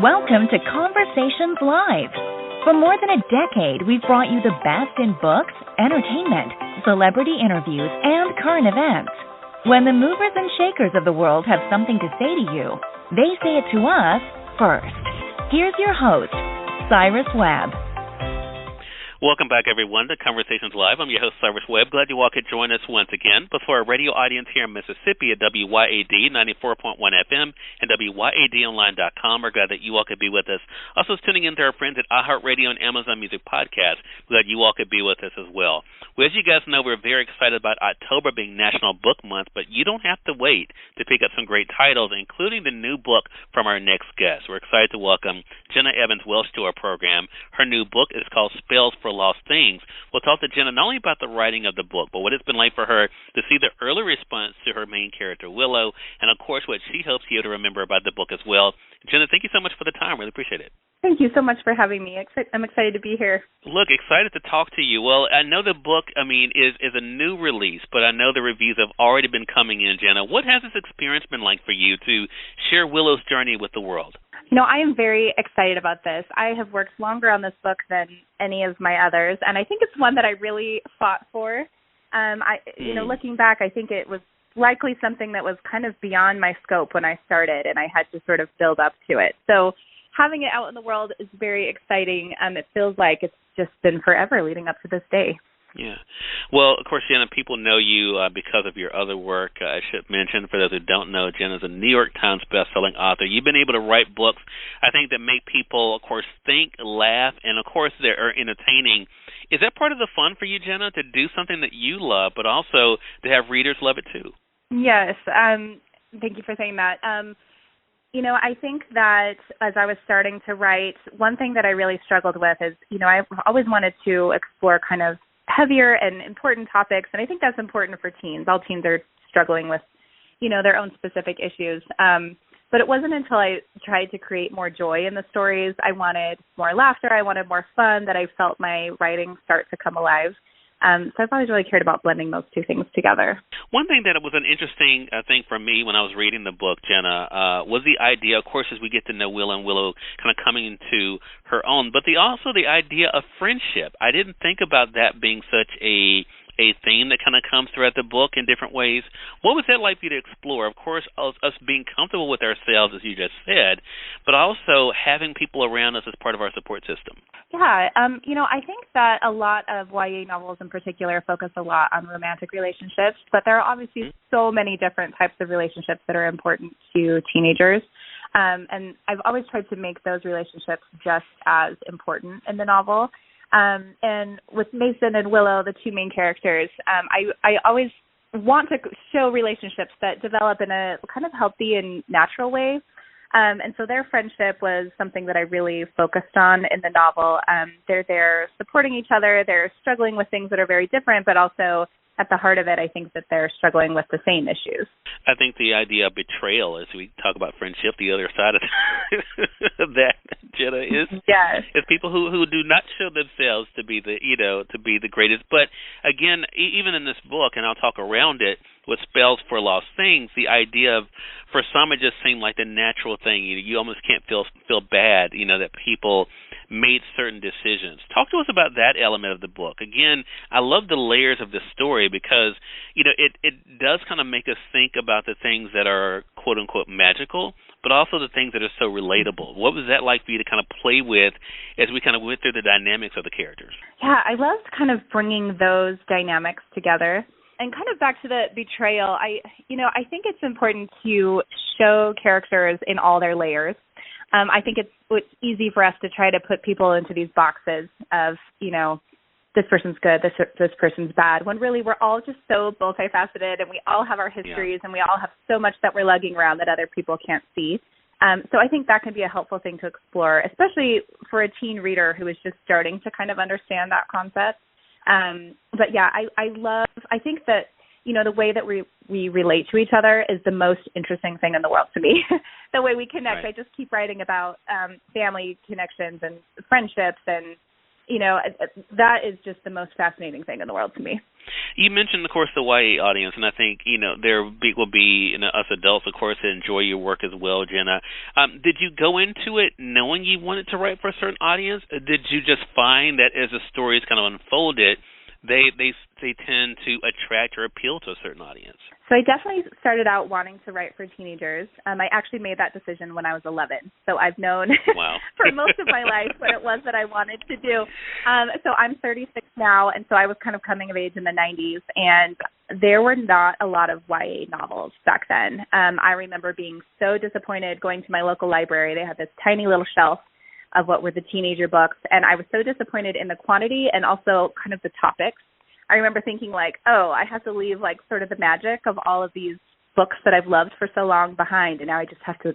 Welcome to Conversations Live. For more than a decade, we've brought you the best in books, entertainment, celebrity interviews, and current events. When the movers and shakers of the world have something to say to you, they say it to us first. Here's your host, Cyrus Webb. Welcome back, everyone, to Conversations Live. I'm your host, Cyrus Webb. Glad you all could join us once again. But for our radio audience here in Mississippi at WYAD 94.1 FM and WYADonline.com, we're glad that you all could be with us. Also, tuning in to our friends at iHeartRadio and Amazon Music Podcast, glad you all could be with us as well. Well, as you guys know, we're very excited about October being National Book Month, but you don't have to wait to pick up some great titles, including the new book from our next guest. We're excited to welcome Jenna Evans Welch to our program. Her new book is called Spells for Lost Things. We'll talk to Jenna not only about the writing of the book, but what it's been like for her to see the early response to her main character, Willow, and, of course, what she hopes you to remember about the book as well. Jenna, thank you so much for the time. Really appreciate it. Thank you so much for having me. I'm excited to be here. Look, excited to talk to you. Well, I know the book, is a new release, but I know the reviews have already been coming in, Jenna. What has this experience been like for you to share Willow's journey with the world? I am very excited about this. I have worked longer on this book than any of my others, and I think it's one that I really fought for. Looking back, I think it was likely something that was kind of beyond my scope when I started, and I had to sort of build up to it. So having it out in the world is very exciting. It feels like it's just been forever leading up to this day. Yeah. Well, of course, Jenna, people know you because of your other work. I should mention, for those who don't know, Jenna's a New York Times best-selling author. You've been able to write books, I think, that make people, of course, think, laugh, and, of course, they're entertaining. Is that part of the fun for you, Jenna, to do something that you love, but also to have readers love it too? Yes. Thank you for saying that. I think that as I was starting to write, one thing that I really struggled with is, I always wanted to explore kind of heavier and important topics, and I think that's important for teens. All teens are struggling with, their own specific issues. But it wasn't until I tried to create more joy in the stories, I wanted more laughter, I wanted more fun, that I felt my writing start to come alive. So I've always really cared about blending those two things together. One thing that was an interesting thing for me when I was reading the book, Jenna, was the idea, of course, as we get to know Willow and Willow kind of coming into her own, but also the idea of friendship. I didn't think about that being such a theme that kind of comes throughout the book in different ways. What was that like for you to explore? Of course, us being comfortable with ourselves, as you just said, but also having people around us as part of our support system. Yeah, I think that a lot of YA novels in particular focus a lot on romantic relationships, but there are obviously so many different types of relationships that are important to teenagers. And I've always tried to make those relationships just as important in the novel. And with Mason and Willow, the two main characters, I always want to show relationships that develop in a kind of healthy and natural way. And so their friendship was something that I really focused on in the novel. They're there supporting each other. They're struggling with things that are very different, but also at the heart of it, I think that they're struggling with the same issues. I think the idea of betrayal, as we talk about friendship, the other side of that, Jenna, is people who do not show themselves to be the greatest. But again, even in this book, and I'll talk around it, with Spells for Lost Things, the idea of, for some, it just seemed like the natural thing. You almost can't feel bad, that people made certain decisions. Talk to us about that element of the book. Again, I love the layers of this story because, it does kind of make us think about the things that are, quote-unquote, magical, but also the things that are so relatable. What was that like for you to kind of play with as we kind of went through the dynamics of the characters? Yeah, I loved kind of bringing those dynamics together. And kind of back to the betrayal, I think it's important to show characters in all their layers. I think it's easy for us to try to put people into these boxes of, this person's good, this person's bad, when really we're all just so multifaceted and we all have our histories and we all have so much that we're lugging around that other people can't see. So I think that can be a helpful thing to explore, especially for a teen reader who is just starting to kind of understand that concept. But yeah, I think that, the way that we relate to each other is the most interesting thing in the world to me. The way we connect. Right. I just keep writing about family connections and friendships and, that is just the most fascinating thing in the world to me. You mentioned, of course, the YA audience, and I think, there will be us adults, of course, that enjoy your work as well, Jenna. Did you go into it knowing you wanted to write for a certain audience? Or did you just find that as the stories kind of unfolded, they tend to attract or appeal to a certain audience? So I definitely started out wanting to write for teenagers. I actually made that decision when I was 11. So I've known for most of my life what it was that I wanted to do. So I'm 36 now, and so I was kind of coming of age in the 90s, and there were not a lot of YA novels back then. I remember being so disappointed going to my local library. They had this tiny little shelf of what were the teenager books, and I was so disappointed in the quantity and also kind of the topics. I remember thinking I have to leave sort of the magic of all of these books that I've loved for so long behind, and now I just have to,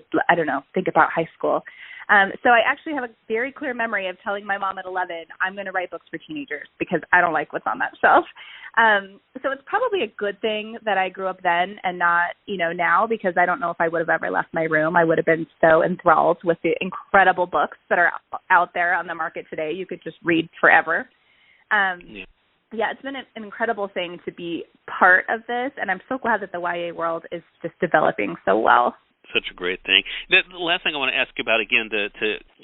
think about high school. So I actually have a very clear memory of telling my mom at 11, I'm going to write books for teenagers because I don't like what's on that shelf. So it's probably a good thing that I grew up then and not, now, because I don't know if I would have ever left my room. I would have been so enthralled with the incredible books that are out there on the market today. You could just read forever. Yeah, it's been an incredible thing to be part of this, and I'm so glad that the YA world is just developing so well. Such a great thing. The last thing I want to ask you about, again, to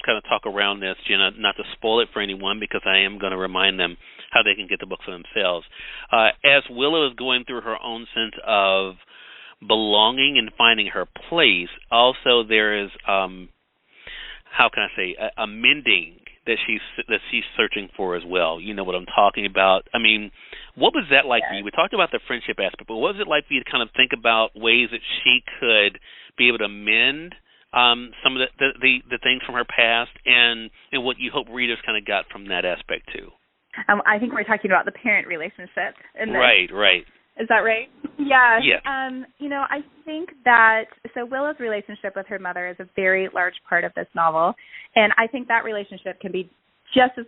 kind of talk around this, Jenna, not to spoil it for anyone, because I am going to remind them how they can get the book for themselves. As Willow is going through her own sense of belonging and finding her place, also there is, how can I say, a mending that she's searching for as well. You know what I'm talking about. I mean, what was that like for you? We talked about the friendship aspect, but what was it like for you to kind of think about ways that she could be able to mend some of the things from her past, and what you hope readers kind of got from that aspect too? I think we're talking about the parent relationship. Right. Is that right? Yeah. Yes. I think that Willow's relationship with her mother is a very large part of this novel, and I think that relationship can be just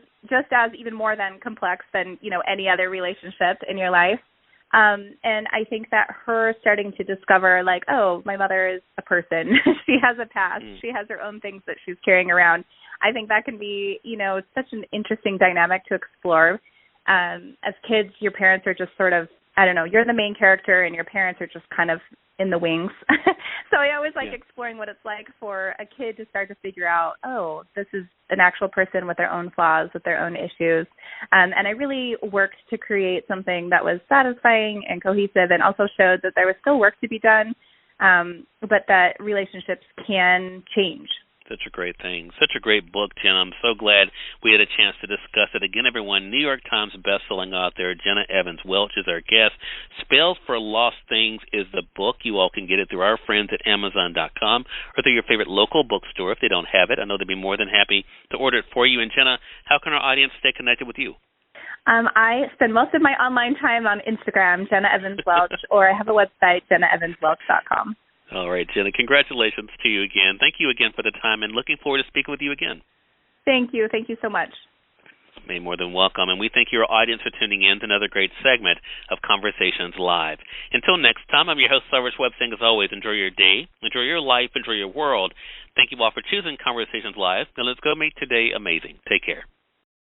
as even more than complex than any other relationship in your life. And I think that her starting to discover my mother is a person. She has a past. She has her own things that she's carrying around. I think that can be such an interesting dynamic to explore. As kids, your parents are just sort of, you're the main character and your parents are just kind of in the wings. So I always like exploring what it's like for a kid to start to figure out, this is an actual person with their own flaws, with their own issues. And I really worked to create something that was satisfying and cohesive, and also showed that there was still work to be done, but that relationships can change. Such a great thing. Such a great book, Jenna. I'm so glad we had a chance to discuss it. Again, everyone, New York Times bestselling author Jenna Evans Welch is our guest. Spells for Lost Things is the book. You all can get it through our friends at Amazon.com or through your favorite local bookstore if they don't have it. I know they'd be more than happy to order it for you. And, Jenna, how can our audience stay connected with you? I spend most of my online time on Instagram, Jenna Evans Welch, or I have a website, JennaEvansWelch.com. All right, Jenna, congratulations to you again. Thank you again for the time, and looking forward to speaking with you again. Thank you. Thank you so much. You're more than welcome, and we thank your audience for tuning in to another great segment of Conversations Live. Until next time, I'm your host, Cyrus Webb, saying as always, enjoy your day, enjoy your life, enjoy your world. Thank you all for choosing Conversations Live. Now let's go make today amazing. Take care.